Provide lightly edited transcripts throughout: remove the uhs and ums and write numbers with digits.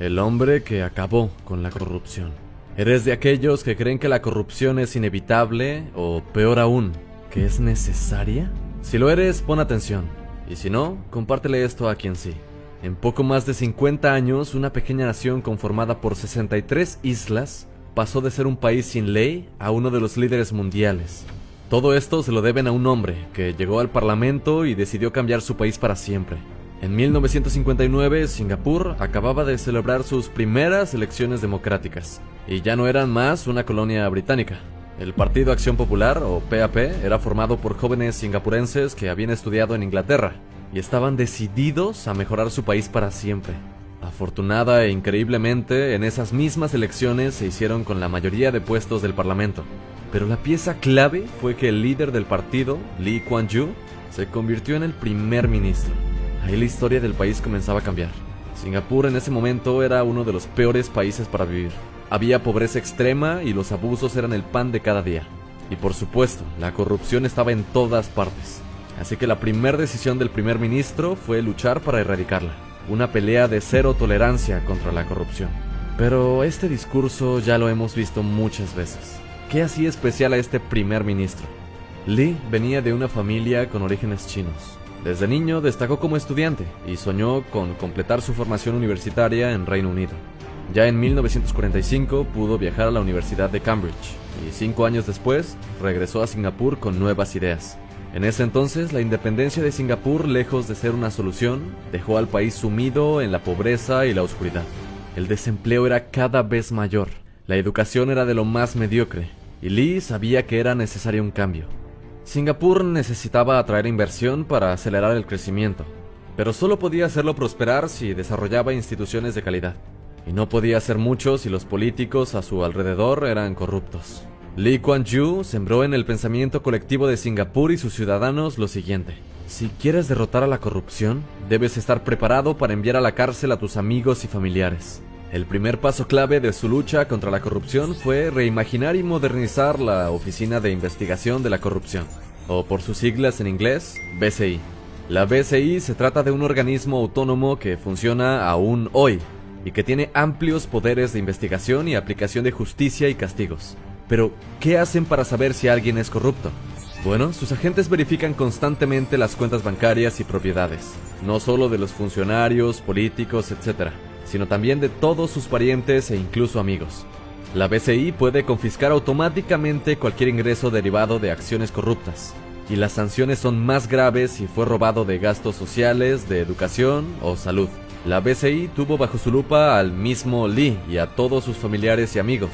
el hombre que acabó con la corrupción. ¿Eres de aquellos que creen que la corrupción es inevitable o, peor aún, que es necesaria? Si lo eres, pon atención, y si no, compártele esto a quien sí. En poco más de 50 años, una pequeña nación conformada por 63 islas pasó de ser un país sin ley a uno de los líderes mundiales. Todo esto se lo deben a un hombre que llegó al parlamento y decidió cambiar su país para siempre. En 1959, Singapur acababa de celebrar sus primeras elecciones democráticas, y ya no eran más una colonia británica. El Partido Acción Popular, o PAP, era formado por jóvenes singapurenses que habían estudiado en Inglaterra, y estaban decididos a mejorar su país para siempre. Afortunada e increíblemente, en esas mismas elecciones se hicieron con la mayoría de puestos del parlamento. Pero la pieza clave fue que el líder del partido, Lee Kuan Yew, se convirtió en el primer ministro. Ahí la historia del país comenzaba a cambiar. Singapur en ese momento era uno de los peores países para vivir. Había pobreza extrema y los abusos eran el pan de cada día. Y por supuesto, la corrupción estaba en todas partes. Así que la primera decisión del primer ministro fue luchar para erradicarla. Una pelea de cero tolerancia contra la corrupción. Pero este discurso ya lo hemos visto muchas veces. ¿Qué hacía especial a este primer ministro? Lee venía de una familia con orígenes chinos. Desde niño destacó como estudiante y soñó con completar su formación universitaria en Reino Unido. Ya en 1945 pudo viajar a la Universidad de Cambridge y 5 años después regresó a Singapur con nuevas ideas. En ese entonces, la independencia de Singapur, lejos de ser una solución, dejó al país sumido en la pobreza y la oscuridad. El desempleo era cada vez mayor, la educación era de lo más mediocre, y Lee sabía que era necesario un cambio. Singapur necesitaba atraer inversión para acelerar el crecimiento, pero solo podía hacerlo prosperar si desarrollaba instituciones de calidad, y no podía hacer mucho si los políticos a su alrededor eran corruptos. Lee Kuan Yew sembró en el pensamiento colectivo de Singapur y sus ciudadanos lo siguiente: si quieres derrotar a la corrupción, debes estar preparado para enviar a la cárcel a tus amigos y familiares. El primer paso clave de su lucha contra la corrupción fue reimaginar y modernizar la Oficina de Investigación de la Corrupción, o por sus siglas en inglés, BCI. La BCI se trata de un organismo autónomo que funciona aún hoy y que tiene amplios poderes de investigación y aplicación de justicia y castigos. Pero, ¿qué hacen para saber si alguien es corrupto? Bueno, sus agentes verifican constantemente las cuentas bancarias y propiedades, no solo de los funcionarios, políticos, etc., sino también de todos sus parientes e incluso amigos. La BCI puede confiscar automáticamente cualquier ingreso derivado de acciones corruptas, y las sanciones son más graves si fue robado de gastos sociales, de educación o salud. La BCI tuvo bajo su lupa al mismo Lee y a todos sus familiares y amigos,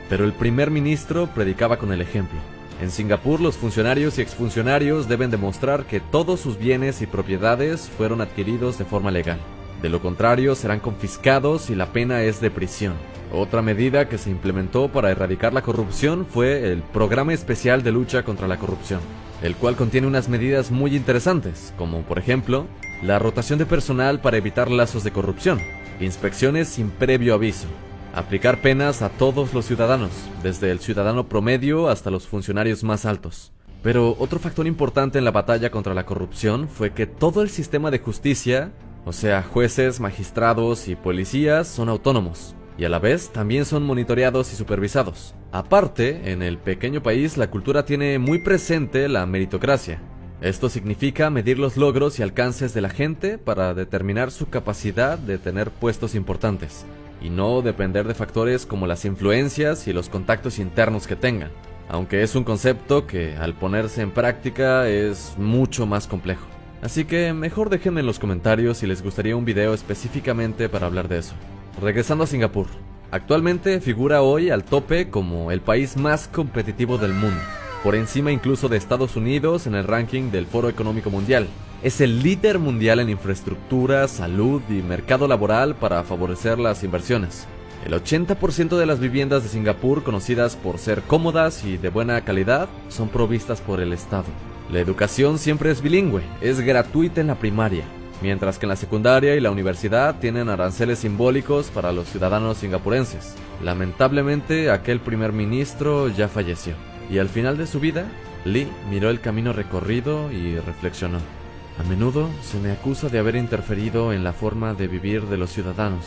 pero el primer ministro predicaba con el ejemplo. En Singapur, los funcionarios y exfuncionarios deben demostrar que todos sus bienes y propiedades fueron adquiridos de forma legal. De lo contrario, serán confiscados y la pena es de prisión. Otra medida que se implementó para erradicar la corrupción fue el Programa Especial de Lucha contra la Corrupción, el cual contiene unas medidas muy interesantes, como por ejemplo, la rotación de personal para evitar lazos de corrupción, inspecciones sin previo aviso, aplicar penas a todos los ciudadanos, desde el ciudadano promedio hasta los funcionarios más altos. Pero otro factor importante en la batalla contra la corrupción fue que todo el sistema de justicia, o sea, jueces, magistrados y policías, son autónomos, y a la vez también son monitoreados y supervisados. Aparte, en el pequeño país la cultura tiene muy presente la meritocracia. Esto significa medir los logros y alcances de la gente para determinar su capacidad de tener puestos importantes, y no depender de factores como las influencias y los contactos internos que tengan, aunque es un concepto que al ponerse en práctica es mucho más complejo. Así que mejor déjenme en los comentarios si les gustaría un video específicamente para hablar de eso. Regresando a Singapur, actualmente figura hoy al tope como el país más competitivo del mundo, por encima incluso de Estados Unidos en el ranking del Foro Económico Mundial. Es el líder mundial en infraestructura, salud y mercado laboral para favorecer las inversiones. El 80% de las viviendas de Singapur, conocidas por ser cómodas y de buena calidad, son provistas por el Estado. La educación siempre es bilingüe, es gratuita en la primaria, mientras que en la secundaria y la universidad tienen aranceles simbólicos para los ciudadanos singapurenses. Lamentablemente, aquel primer ministro ya falleció, y al final de su vida, Lee miró el camino recorrido y reflexionó: a menudo se me acusa de haber interferido en la forma de vivir de los ciudadanos,